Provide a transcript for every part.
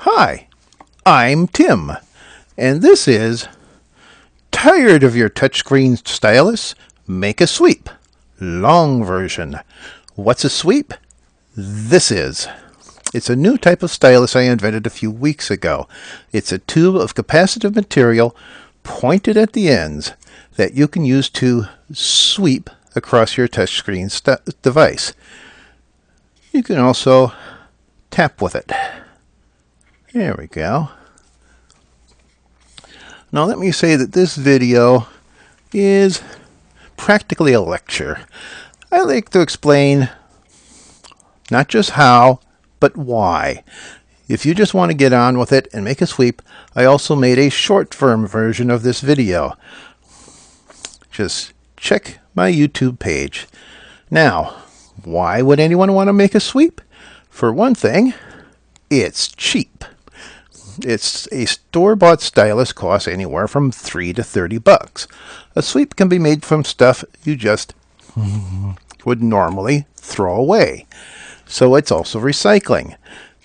Hi, I'm Tim, and this is Tired of Your Touchscreen Stylus? Make a Sweep. Long version. What's a sweep? This is. It's a new type of stylus I invented a few weeks ago. It's a tube of capacitive material pointed at the ends that you can use to sweep across your touchscreen device. You can also tap with it. There we go. Now let me say that this video is practically a lecture. I like to explain not just how, but why. If you just want to get on with it and make a sweep, I also made a short-form version of this video. Just check my YouTube page. Now, why would anyone want to make a sweep? For one thing, it's cheap. It's a store-bought stylus, costs anywhere from $3 to $30. A sweep can be made from stuff you just would normally throw away. So it's also recycling.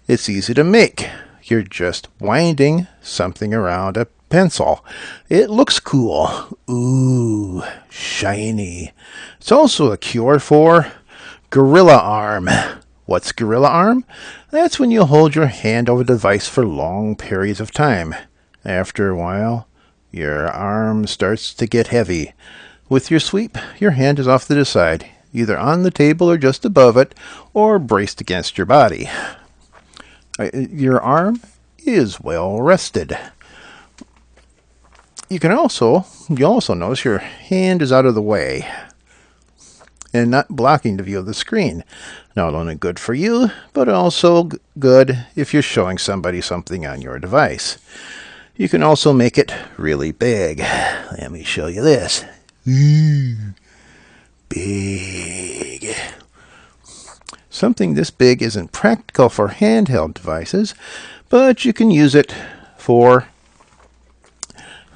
It's easy to make. You're just winding something around a pencil. It looks cool. Ooh, shiny. It's also a cure for gorilla arm. What's gorilla arm? That's when you hold your hand over the device for long periods of time. After a while, your arm starts to get heavy. With your sweep, your hand is off to the side, either on the table or just above it, or braced against your body. Your arm is well rested. You'll also notice your hand is out of the way and not blocking the view of the screen. Not only good for you, but also good if you're showing somebody something on your device. You can also make it really big. Let me show you this. Big. Something this big isn't practical for handheld devices, but you can use it for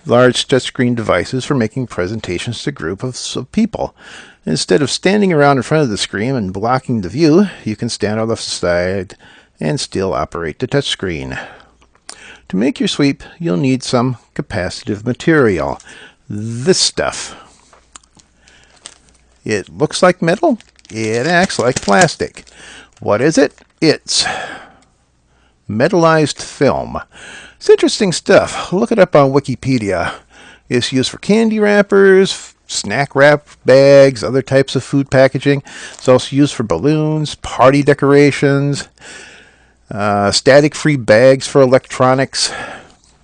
large touchscreen devices for making presentations to groups of people. Instead of standing around in front of the screen and blocking the view, you can stand on the side and still operate the touchscreen. To make your sweep, you'll need some capacitive material. This stuff. It looks like metal. It acts like plastic. What is it? It's metallized film. It's interesting stuff. Look it up on Wikipedia. It's used for candy wrappers, snack wrap bags, other types of food packaging. It's also used for balloons, party decorations, static-free bags for electronics.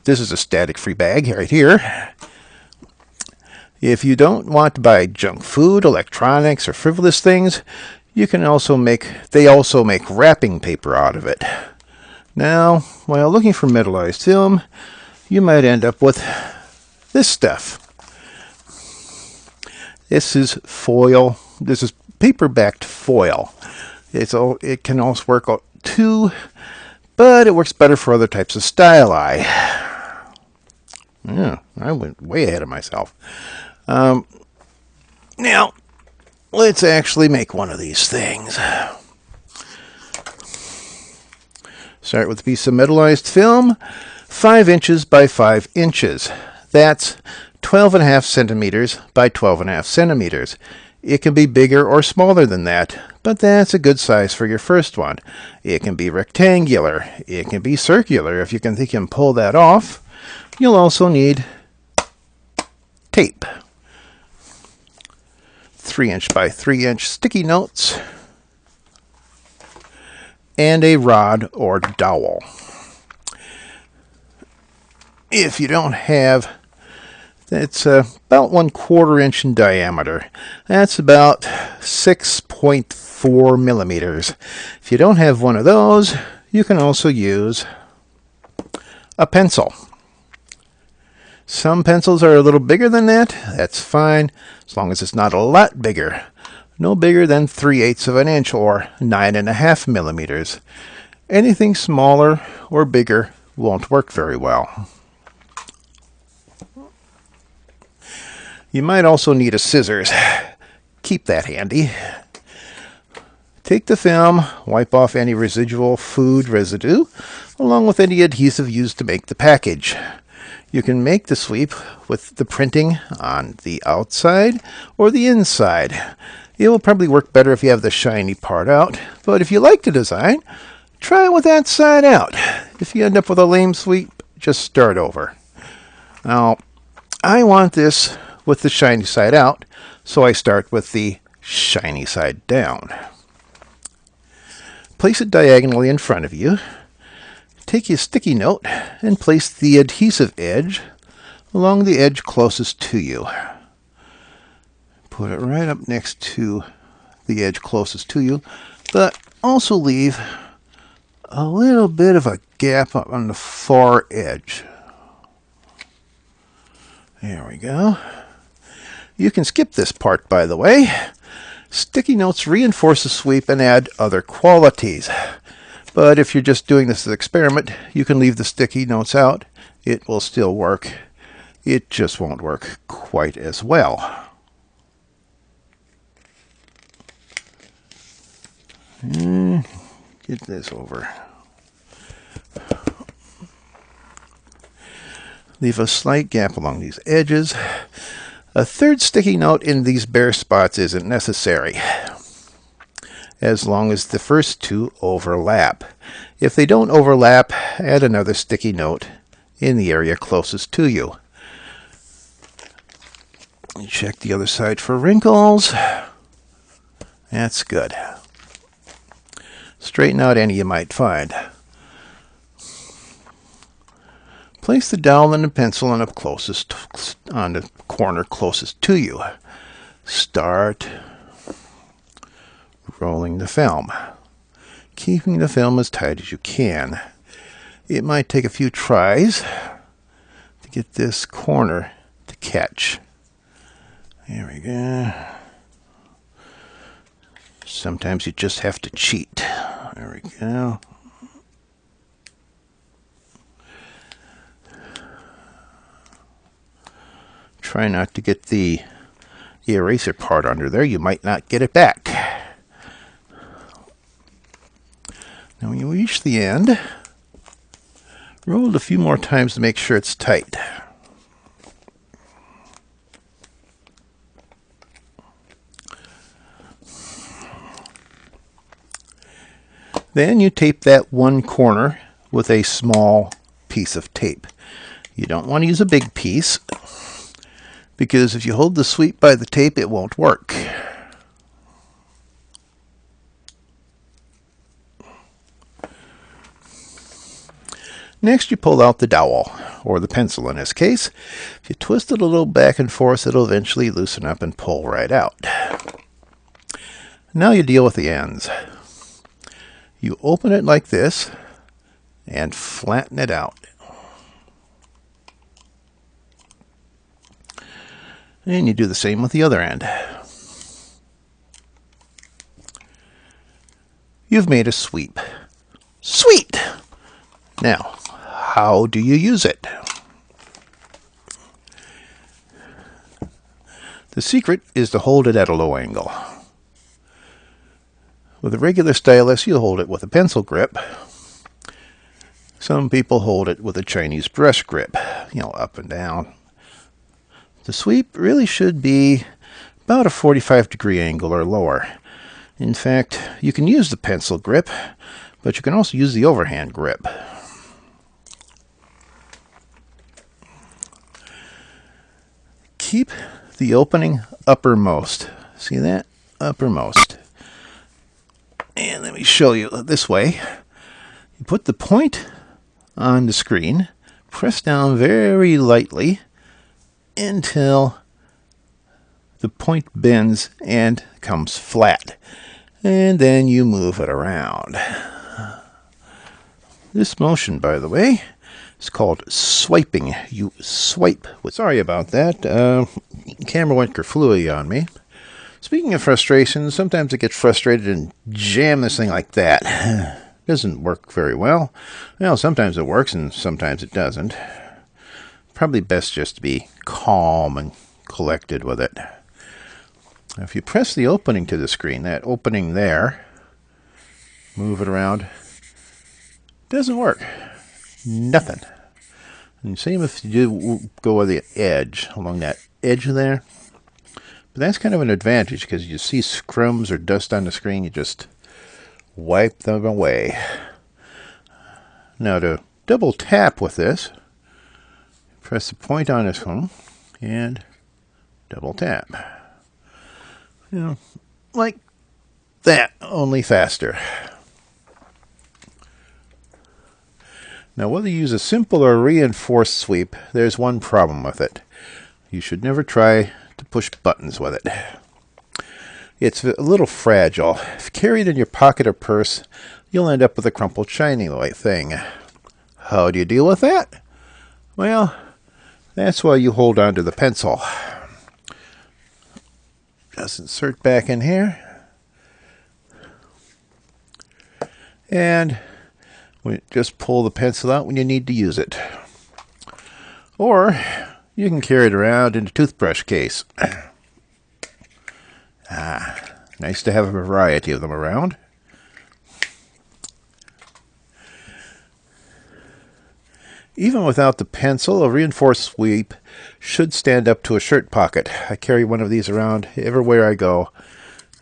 This is a static-free bag right here. If you don't want to buy junk food, electronics, or frivolous things, they also make wrapping paper out of it. Now, while looking for metallized film, you might end up with this stuff. This is foil. This is paper-backed foil. It can also work too, but it works better for other types of styli. Yeah, I went way ahead of myself. Now, let's actually make one of these things. Start with a piece of metallized film, 5 inches by 5 inches. That's 12.5 centimeters by 12.5 centimeters. It can be bigger or smaller than that, but that's a good size for your first one. It can be rectangular. It can be circular if you can pull that off. You'll also need tape. 3-inch by 3-inch sticky notes, and a rod or dowel. If you don't have, it's about 1/4 inch in diameter. That's about 6.4 millimeters. If you don't have one of those, you can also use a pencil. Some pencils are a little bigger than that. That's fine, as long as it's not a lot bigger. No bigger than 3/8 of an inch or 9.5 millimeters. Anything smaller or bigger won't work very well. You might also need a scissors. Keep that handy. Take the film, wipe off any residual food residue, along with any adhesive used to make the package. You can make the sweep with the printing on the outside or the inside. It will probably work better if you have the shiny part out, but if you like the design, try it with that side out. If you end up with a lame sweep, just start over. Now, I want this with the shiny side out, so I start with the shiny side down. Place it diagonally in front of you. Take your sticky note and place the adhesive edge along the edge closest to you. Put it right up next to the edge closest to you, but also leave a little bit of a gap up on the far edge. There we go. You can skip this part, by the way. Sticky notes reinforce the sweep and add other qualities. But if you're just doing this as an experiment, you can leave the sticky notes out. It will still work. It just won't work quite as well. Get this over. Leave a slight gap along these edges. A third sticky note in these bare spots isn't necessary, as long as the first two overlap. If they don't overlap, add another sticky note in the area closest to you. Check the other side for wrinkles. That's good. Straighten out any you might find. Place the dowel and the pencil on the corner closest to you. Start rolling the film, keeping the film as tight as you can. It might take a few tries to get this corner to catch. There we go. Sometimes you just have to cheat. There we go. Try not to get the eraser part under there. You might not get it back. Now when you reach the end, roll it a few more times to make sure it's tight. Then you tape that one corner with a small piece of tape. You don't want to use a big piece, because if you hold the sweep by the tape, it won't work. Next, you pull out the dowel, or the pencil in this case. If you twist it a little back and forth, it'll eventually loosen up and pull right out. Now you deal with the ends. You open it like this and flatten it out. And you do the same with the other end. You've made a sweep. Sweet! Now, how do you use it? The secret is to hold it at a low angle. With a regular stylus, you hold it with a pencil grip. Some people hold it with a Chinese brush grip, up and down. The sweep really should be about a 45-degree angle or lower. In fact, you can use the pencil grip, but you can also use the overhand grip. Keep the opening uppermost. See that? Uppermost. And let me show you this way. You put the point on the screen, press down very lightly until the point bends and comes flat. And then you move it around. This motion, by the way, is called swiping. You swipe. Sorry about that. Camera went kerflooey on me. Speaking of frustration, sometimes I get frustrated and jam this thing like that. It doesn't work very well. Well, sometimes it works and sometimes it doesn't. Probably best just to be calm and collected with it. Now, if you press the opening to the screen, that opening there, Move it around. Doesn't work. Nothing. And same if you do go with the edge, along that edge there. But that's kind of an advantage because you see crumbs or dust on the screen, you just wipe them away. Now to double tap with this, press the point on this one and double tap. You know, like that, only faster. Now whether you use a simple or reinforced sweep, there's one problem with it. You should never try to push buttons with it. It's a little fragile. If carried in your pocket or purse, you'll end up with a crumpled shiny white thing. How do you deal with that? Well, that's why you hold on to the pencil. Just insert back in here. And just pull the pencil out when you need to use it. Or you can carry it around in a toothbrush case. Nice to have a variety of them around. Even without the pencil, a reinforced sweep should stand up to a shirt pocket. I carry one of these around everywhere I go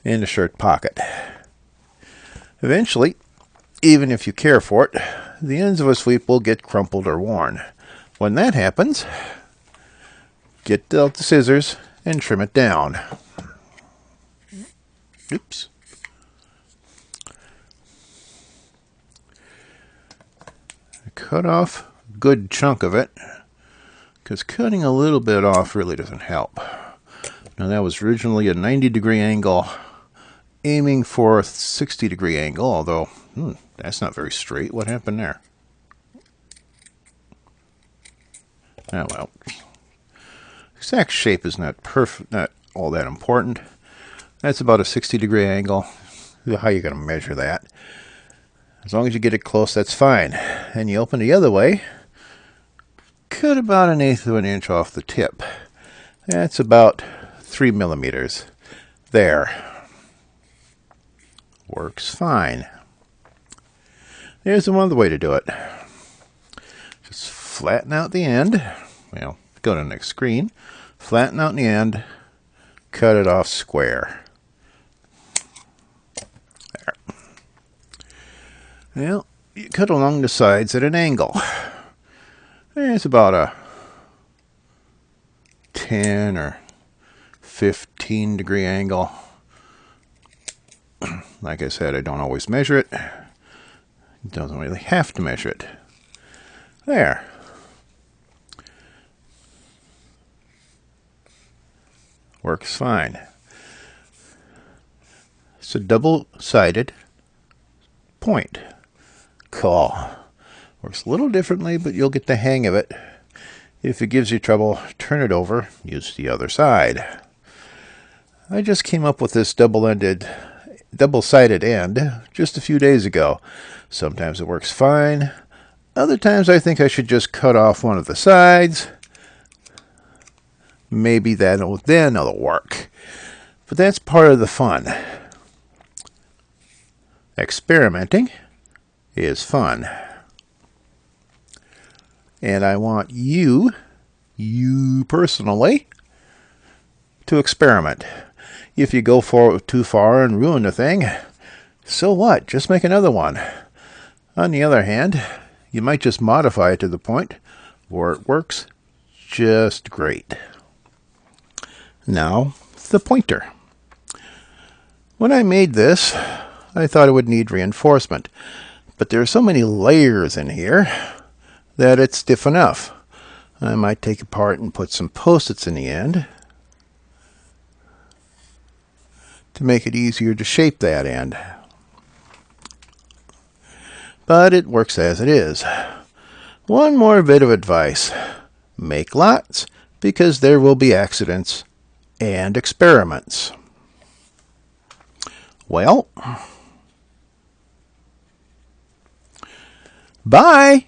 in a shirt pocket. Eventually, even if you care for it, the ends of a sweep will get crumpled or worn. When that happens, get out the scissors and trim it down. Oops. Cut off a good chunk of it, because cutting a little bit off really doesn't help. Now that was originally a 90-degree angle, aiming for a 60-degree angle, although that's not very straight. What happened there? Oh well. Exact shape is not perfect, not all that important. That's about a 60-degree angle. How are you going to measure that? As long as you get it close, that's fine. And you open the other way, cut about 1/8 of an inch off the tip. That's about 3 millimeters. There. Works fine. There's another way to do it. Just flatten out the end. Well, go to the next screen. Flatten out the end. Cut it off square. There. Well, you cut along the sides at an angle. It's about a 10 or 15 degree angle. Like I said, I don't always measure it. Doesn't really have to measure it. There. Works fine. It's a double-sided point. Cool. Works a little differently, but you'll get the hang of it. If it gives you trouble, turn it over, use the other side. I just came up with this double-sided end just a few days ago. Sometimes it works fine. Other times I think I should just cut off one of the sides. Maybe then it'll work. But that's part of the fun. Experimenting is fun. And I want you personally, to experiment. If you go too far and ruin the thing, so what? Just make another one. On the other hand, you might just modify it to the point where it works just great. Now, the pointer. When I made this, I thought it would need reinforcement, but there are so many layers in here that it's stiff enough. I might take it apart and put some post-its in the end to make it easier to shape that end. But it works as it is. One more bit of advice. Make lots, because there will be accidents and experiments. Well, bye!